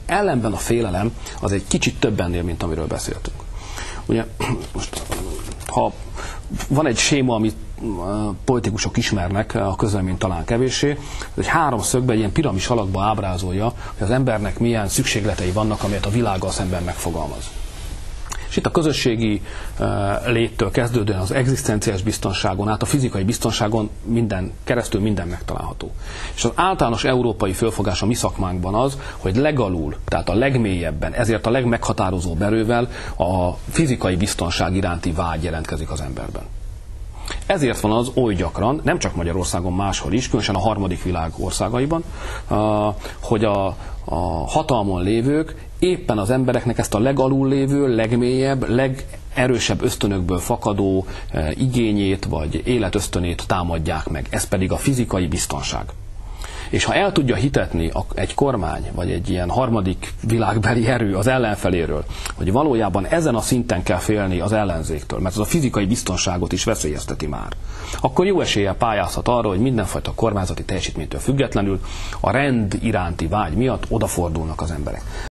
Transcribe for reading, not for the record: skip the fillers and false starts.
Ellenben a félelem az egy kicsit több ennél, mint amiről beszéltünk. Ugye, most, ha van egy séma, amit politikusok ismernek, a közlemény talán kevéssé, ez egy háromszögben, egy ilyen piramis alakba ábrázolja, hogy az embernek milyen szükségletei vannak, amelyet a világgal szemben megfogalmaz. És itt a közösségi léttől kezdődően az egzisztenciális biztonságon át a fizikai biztonságon keresztül minden megtalálható. És az általános európai fölfogás a mi szakmánkban az, hogy legalul, tehát a legmélyebben, ezért a legmeghatározóbb erővel a fizikai biztonság iránti vágy jelentkezik az emberben. Ezért van az oly gyakran, nem csak Magyarországon, máshol is, különösen a harmadik világ országaiban, hogy a hatalmon lévők éppen az embereknek ezt a legalul lévő, legmélyebb, legerősebb ösztönökből fakadó igényét vagy életösztönét támadják meg. Ez pedig a fizikai biztonság. És ha el tudja hitetni egy kormány, vagy egy ilyen harmadik világbeli erő az ellenfeléről, hogy valójában ezen a szinten kell félni az ellenzéktől, mert az a fizikai biztonságot is veszélyezteti már, akkor jó eséllyel pályázhat arra, hogy mindenfajta kormányzati teljesítménytől függetlenül a rend iránti vágy miatt odafordulnak az emberek.